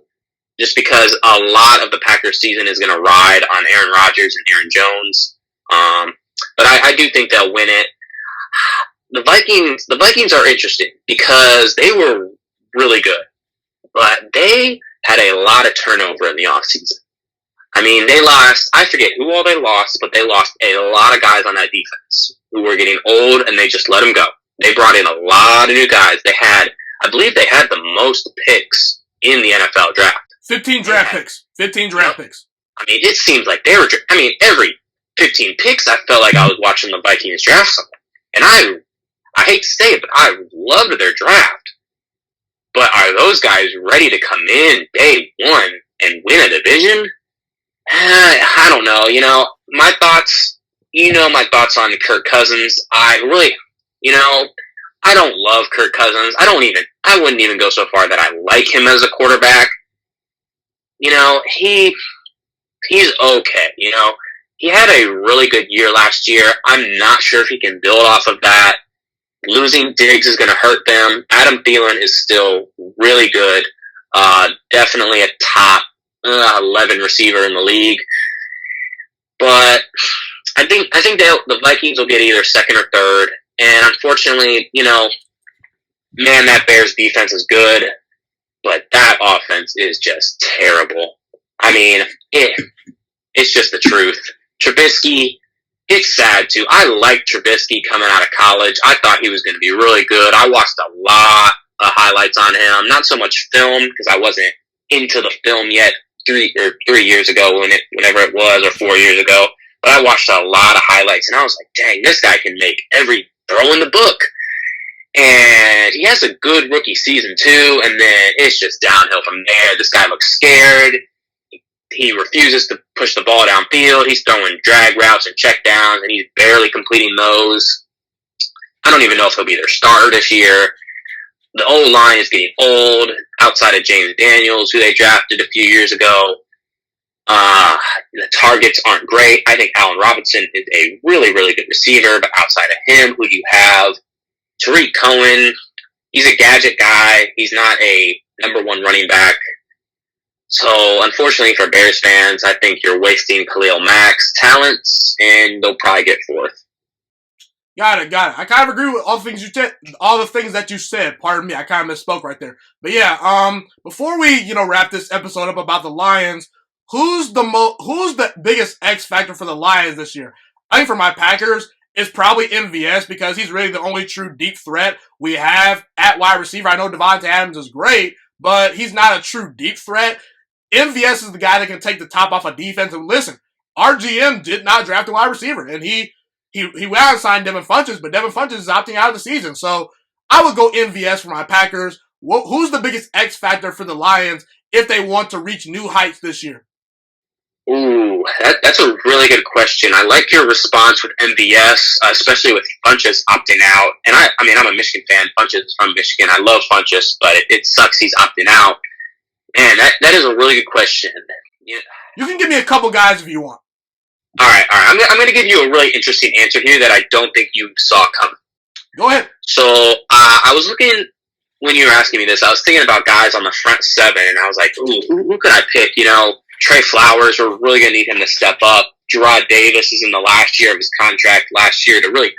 just because a lot of the Packers season is going to ride on Aaron Rodgers and Aaron Jones. But I do think they'll win it. The Vikings are interesting because they were really good, but they had a lot of turnover in the offseason. I mean, they lost, I forget who all they lost, but they lost a lot of guys on that defense who were getting old, and they just let them go. They brought in a lot of new guys. I believe they had the most picks in the NFL draft. 15 draft picks. I mean, it seems like every 15 picks, I felt like I was watching the Vikings draft something. And I hate to say it, but I loved their draft. But are those guys ready to come in day one and win a division? I don't know. My thoughts on Kirk Cousins. I don't love Kirk Cousins. I wouldn't even go so far that I like him as a quarterback. He's okay. He had a really good year last year. I'm not sure if he can build off of that. Losing Diggs is going to hurt them. Adam Thielen is still really good. Definitely a top 11 receiver in the league. But I think the Vikings will get either second or third. And unfortunately, man, that Bears defense is good, but that offense is just terrible. I mean, it's just the truth. Trubisky, it's sad too. I liked Trubisky coming out of college. I thought he was going to be really good. I watched a lot of highlights on him. Not so much film because I wasn't into the film yet 3 years ago whenever it was, or 4 years ago. But I watched a lot of highlights and I was like, dang, this guy can make every throw in the book. And he has a good rookie season too, and then it's just downhill from there. This guy looks scared. He refuses to push the ball downfield. He's throwing drag routes and checkdowns, and he's barely completing those. I don't even know if he'll be their starter this year. The O-line is getting old, outside of James Daniels, who they drafted a few years ago. The targets aren't great. I think Allen Robinson is a really, really good receiver, but outside of him, who do you have? Tariq Cohen, he's a gadget guy. He's not a number one running back. So, unfortunately for Bears fans, I think you're wasting Khalil Mack's talents, and they'll probably get fourth. Got it. I kind of agree with all the things that you said. Pardon me, I kind of misspoke right there. But yeah, before we, wrap this episode up about the Lions, who's the biggest X factor for the Lions this year? I think for my Packers, it's probably MVS because he's really the only true deep threat we have at wide receiver. I know Devontae Adams is great, but he's not a true deep threat. MVS is the guy that can take the top off a defense. And listen, our GM did not draft a wide receiver, and he went out and signed Devin Funchess, but Devin Funchess is opting out of the season. So I would go MVS for my Packers. Who's the biggest X factor for the Lions if they want to reach new heights this year? Ooh, that's a really good question. I like your response with MVS, especially with Funchess opting out. And I'm a Michigan fan. Funchess is from Michigan. I love Funchess, but it sucks he's opting out. Man, that is a really good question. Yeah. You can give me a couple guys if you want. All right. I'm going to give you a really interesting answer here that I don't think you saw coming. Go ahead. So I was looking, when you were asking me this, I was thinking about guys on the front seven, and I was like, ooh, who could I pick? Trey Flowers, we're really going to need him to step up. Gerard Davis is in the last year of his contract last year to really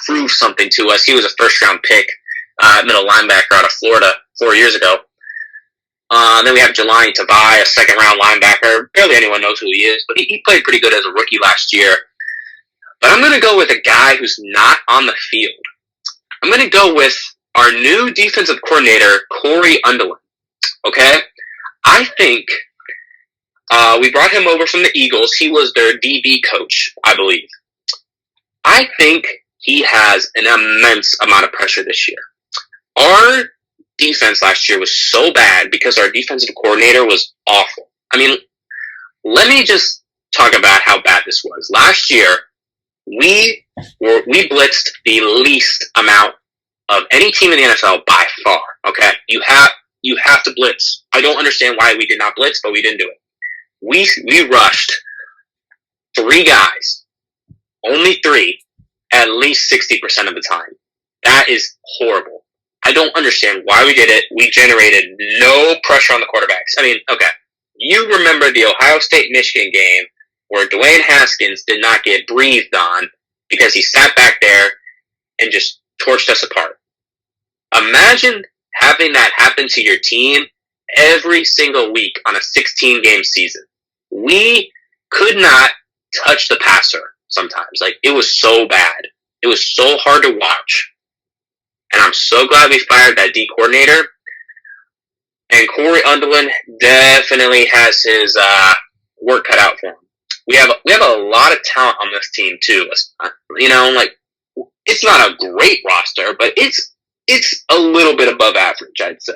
prove something to us. He was a first-round pick, middle linebacker out of Florida. 4 years ago. Then we have Jelani Tabai, a second-round linebacker. Barely anyone knows who he is, but he played pretty good as a rookie last year. But I'm going to go with a guy who's not on the field. I'm going to go with our new defensive coordinator, Corey Underlin. Okay? I think we brought him over from the Eagles. He was their DB coach, I believe. I think he has an immense amount of pressure this year. Our defense last year was so bad because our defensive coordinator was awful. I mean, let me just talk about how bad this was. Last year, we blitzed the least amount of any team in the NFL by far. Okay, you have to blitz. I don't understand why we did not blitz, but we didn't do it. We rushed 3 guys, only 3, at least 60% of the time. That is horrible. I don't understand why we did it. We generated no pressure on the quarterbacks. I mean, okay, you remember the Ohio State-Michigan game where Dwayne Haskins did not get breathed on because he sat back there and just torched us apart. Imagine having that happen to your team every single week on a 16-game season. We could not touch the passer sometimes. Like, it was so bad. It was so hard to watch. And I'm so glad we fired that D coordinator. And Corey Underlin definitely has his work cut out for him. We have a lot of talent on this team too. You know, like, it's not a great roster, but it's a little bit above average, I'd say.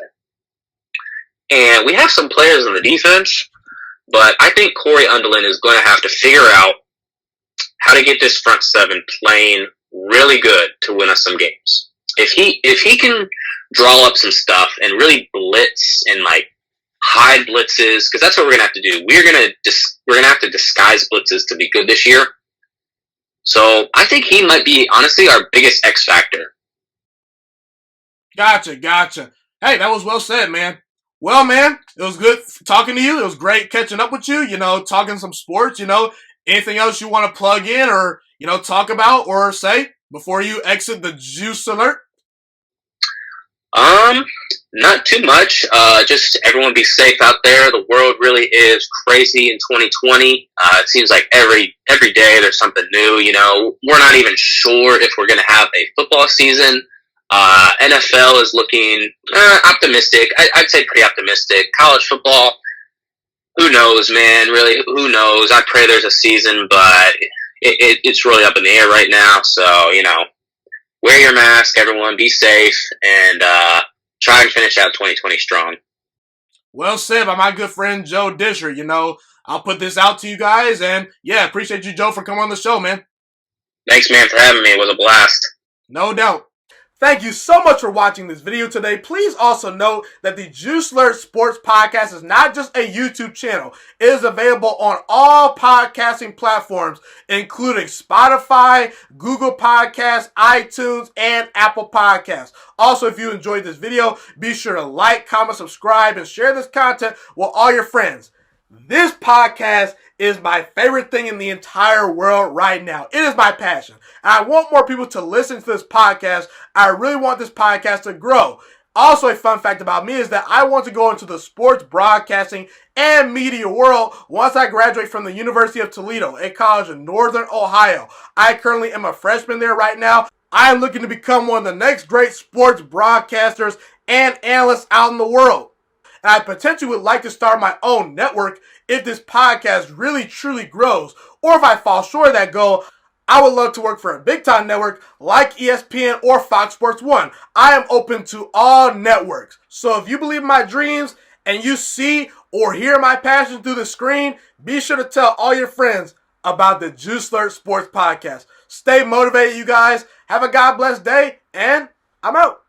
And we have some players on the defense, but I think Corey Underlin is going to have to figure out how to get this front 7 playing really good to win us some games. If he can draw up some stuff and really blitz and like hide blitzes, because that's what we're gonna have to do. We're gonna have to disguise blitzes to be good this year. So I think he might be honestly our biggest X factor. Gotcha. Hey, that was well said, man. Well, man, it was good talking to you. It was great catching up with you. You know, talking some sports. You know, anything else you want to plug in or talk about or say before you exit the Juice Alert? Not too much. Just everyone be safe out there. The world really is crazy in 2020. It seems like every day there's something new. You know, we're not even sure if we're going to have a football season. NFL is looking optimistic. I'd say pretty optimistic. College football, who knows, man? Really, who knows? I pray there's a season, but it's really up in the air right now. So, you know, wear your mask, everyone. Be safe, and try and finish out 2020 strong. Well said by my good friend Joe Disher. You know, I'll put this out to you guys, and yeah, appreciate you, Joe, for coming on the show, man. Thanks, man, for having me. It was a blast. No doubt. Thank you so much for watching this video today. Please also note that the Juice Alert Sports Podcast is not just a YouTube channel. It is available on all podcasting platforms, including Spotify, Google Podcasts, iTunes, and Apple Podcasts. Also, if you enjoyed this video, be sure to like, comment, subscribe, and share this content with all your friends. This podcast is my favorite thing in the entire world right now. It is my passion. And I want more people to listen to this podcast. I really want this podcast to grow. Also, a fun fact about me is that I want to go into the sports broadcasting and media world once I graduate from the University of Toledo, a college in Northern Ohio. I currently am a freshman there right now. I am looking to become one of the next great sports broadcasters and analysts out in the world. And I potentially would like to start my own network if this podcast really truly grows. Or if I fall short of that goal, I would love to work for a big time network like ESPN or Fox Sports 1. I am open to all networks. So if you believe in my dreams and you see or hear my passion through the screen, be sure to tell all your friends about the Juice Alert Sports Podcast. Stay motivated, you guys. Have a God bless day, and I'm out.